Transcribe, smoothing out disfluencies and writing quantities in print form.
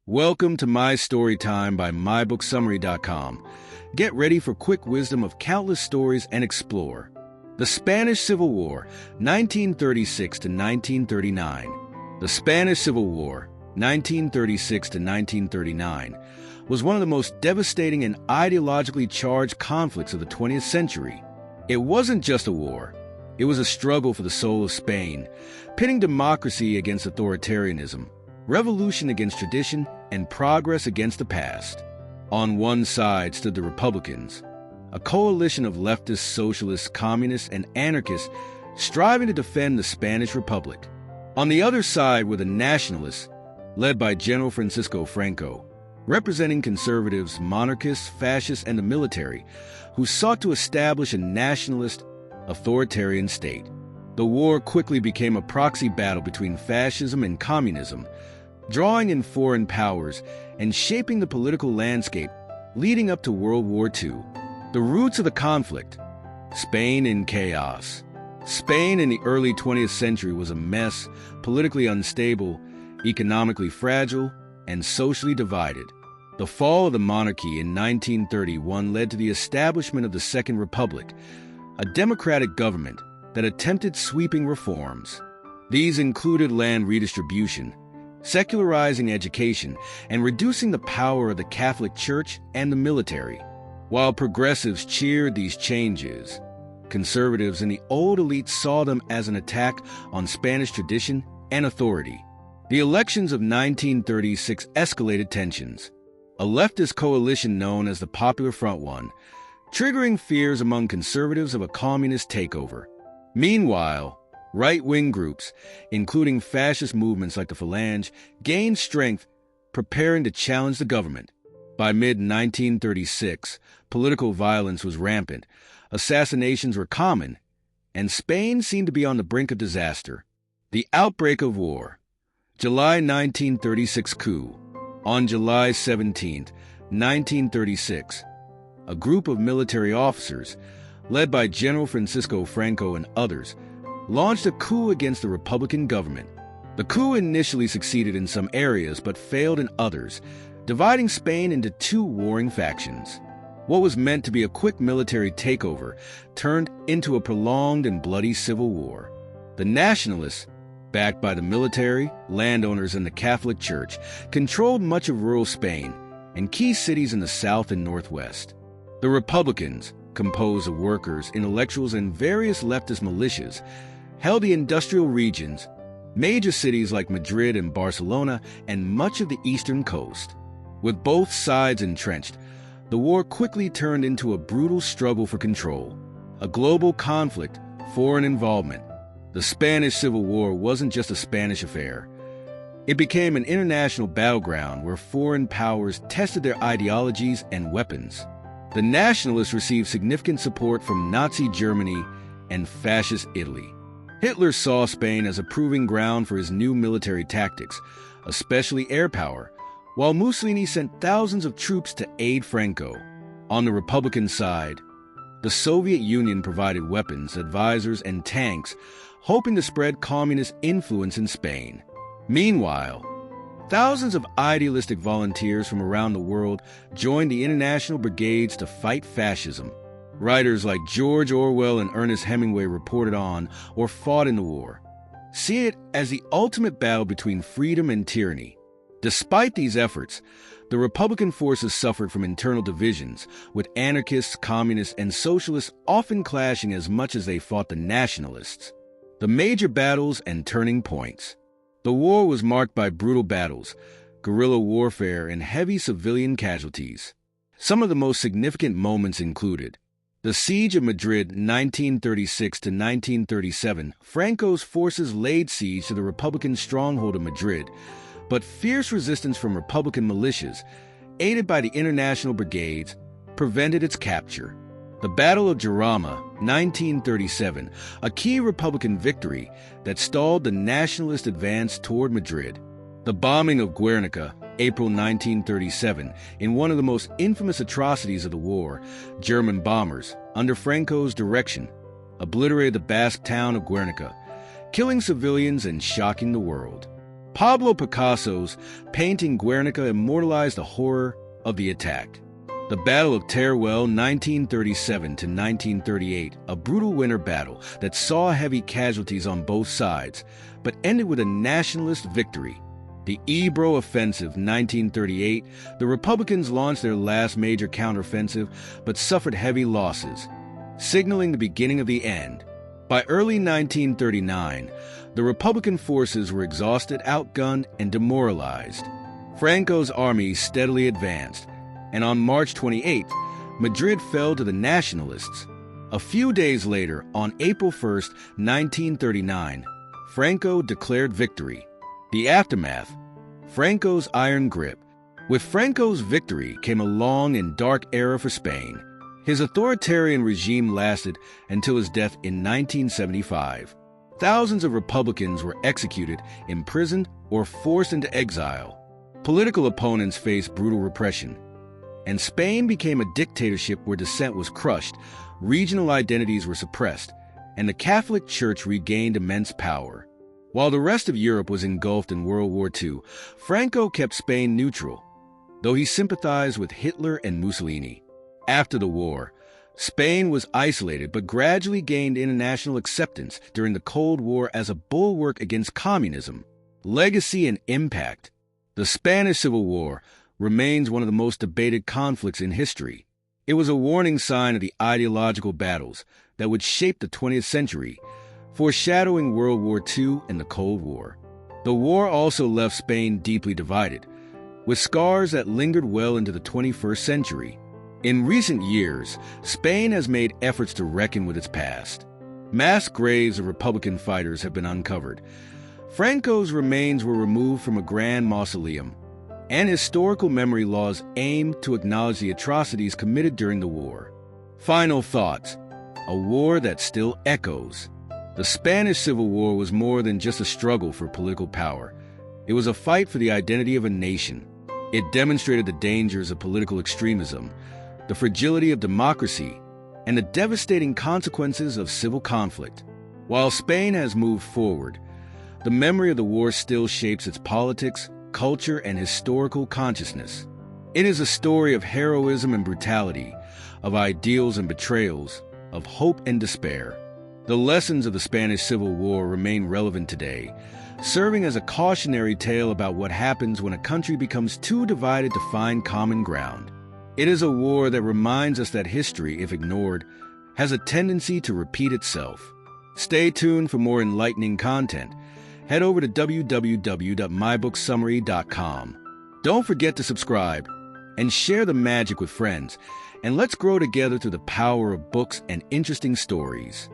Welcome to My Storytime by MyBookSummary.com. Get ready for quick wisdom of countless stories and explore. The Spanish Civil War, 1936 to 1939. The Spanish Civil War, 1936 to 1939, was one of the most devastating and ideologically charged conflicts of the 20th century. It wasn't just a war. It was a struggle for the soul of Spain, pitting democracy against authoritarianism, revolution against tradition, and progress against the past. On one side stood the Republicans, a coalition of leftists, socialists, communists, and anarchists striving to defend the Spanish Republic. On the other side were the Nationalists, led by General Franco, representing conservatives, monarchists, fascists, and the military, who sought to establish a nationalist, authoritarian state. The war quickly became a proxy battle between fascism and communism, drawing in foreign powers and shaping the political landscape leading up to World War II. The roots of the conflict: Spain in chaos. Spain in the early 20th century was a mess, politically unstable, economically fragile, and socially divided. The fall of the monarchy in 1931 led to the establishment of the Second Republic, a democratic government that attempted sweeping reforms. These included land redistribution, secularizing education, and reducing the power of the Catholic Church and the military. While progressives cheered these changes, conservatives and the old elite saw them as an attack on Spanish tradition and authority. The elections of 1936 escalated tensions. A leftist coalition known as the Popular Front won, triggering fears among conservatives of a communist takeover. Meanwhile, right-wing groups, including fascist movements like the Phalange, gained strength, preparing to challenge the government. By mid-1936, political violence was rampant, assassinations were common, and Spain seemed to be on the brink of disaster. The outbreak of war. July 1936 coup. On July 17, 1936, a group of military officers, led by General Franco and others, launched a coup against the Republican government. The coup initially succeeded in some areas but failed in others, dividing Spain into two warring factions. What was meant to be a quick military takeover turned into a prolonged and bloody civil war. The Nationalists, backed by the military, landowners, and the Catholic Church, controlled much of rural Spain and key cities in the south and northwest. The Republicans, composed of workers, intellectuals, and various leftist militias, held the industrial regions, major cities like Madrid and Barcelona, and much of the eastern coast. With both sides entrenched, the war quickly turned into a brutal struggle for control. A global conflict, foreign involvement. The Spanish Civil War wasn't just a Spanish affair. It became an international battleground where foreign powers tested their ideologies and weapons. The Nationalists received significant support from Nazi Germany and Fascist Italy. Hitler saw Spain as a proving ground for his new military tactics, especially air power, while Mussolini sent thousands of troops to aid Franco. On the Republican side, the Soviet Union provided weapons, advisors, and tanks, hoping to spread communist influence in Spain. Meanwhile, thousands of idealistic volunteers from around the world joined the international brigades to fight fascism. Writers like George Orwell and Ernest Hemingway reported on or fought in the war. See it as the ultimate battle between freedom and tyranny. Despite these efforts, the Republican forces suffered from internal divisions, with anarchists, communists, and socialists often clashing as much as they fought the Nationalists. The major battles and turning points. The war was marked by brutal battles, guerrilla warfare, and heavy civilian casualties. Some of the most significant moments included the Siege of Madrid, 1936 to 1937. Franco's forces laid siege to the Republican stronghold of Madrid, but fierce resistance from Republican militias, aided by the international brigades, prevented its capture. The Battle of Jarama, 1937, a key Republican victory that stalled the Nationalist advance toward Madrid. The bombing of Guernica, April 1937, in one of the most infamous atrocities of the war. German bombers, under Franco's direction, obliterated the Basque town of Guernica, killing civilians and shocking the world. Pablo Picasso's painting Guernica immortalized the horror of the attack. The Battle of Teruel, 1937 to 1938, a brutal winter battle that saw heavy casualties on both sides, but ended with a nationalist victory. The Ebro Offensive, 1938, the Republicans launched their last major counteroffensive, but suffered heavy losses, signaling the beginning of the end. By early 1939, the Republican forces were exhausted, outgunned, and demoralized. Franco's army steadily advanced, and on March 28th, Madrid fell to the Nationalists. A few days later, on April 1st, 1939, Franco declared victory. The aftermath, Franco's iron grip. With Franco's victory came a long and dark era for Spain. His authoritarian regime lasted until his death in 1975. Thousands of Republicans were executed, imprisoned, or forced into exile. Political opponents faced brutal repression, and Spain became a dictatorship where dissent was crushed, regional identities were suppressed, and the Catholic Church regained immense power. While the rest of Europe was engulfed in World War II, Franco kept Spain neutral, though he sympathized with Hitler and Mussolini. After the war, Spain was isolated but gradually gained international acceptance during the Cold War as a bulwark against communism. Legacy and impact. The Spanish Civil War remains one of the most debated conflicts in history. It was a warning sign of the ideological battles that would shape the 20th century, foreshadowing World War II and the Cold War. The war also left Spain deeply divided, with scars that lingered well into the 21st century. In recent years, Spain has made efforts to reckon with its past. Mass graves of Republican fighters have been uncovered. Franco's remains were removed from a grand mausoleum, and historical memory laws aim to acknowledge the atrocities committed during the war. Final thoughts. A war that still echoes. The Spanish Civil War was more than just a struggle for political power. It was a fight for the identity of a nation. It demonstrated the dangers of political extremism, the fragility of democracy, and the devastating consequences of civil conflict. While Spain has moved forward, the memory of the war still shapes its politics, culture, and historical consciousness. It is a story of heroism and brutality, of ideals and betrayals, of hope and despair. The lessons of the Spanish Civil War remain relevant today, serving as a cautionary tale about what happens when a country becomes too divided to find common ground. It is a war that reminds us that history, if ignored, has a tendency to repeat itself. Stay tuned for more enlightening content. Head over to www.mybooksummary.com. Don't forget to subscribe and share the magic with friends, and let's grow together through the power of books and interesting stories.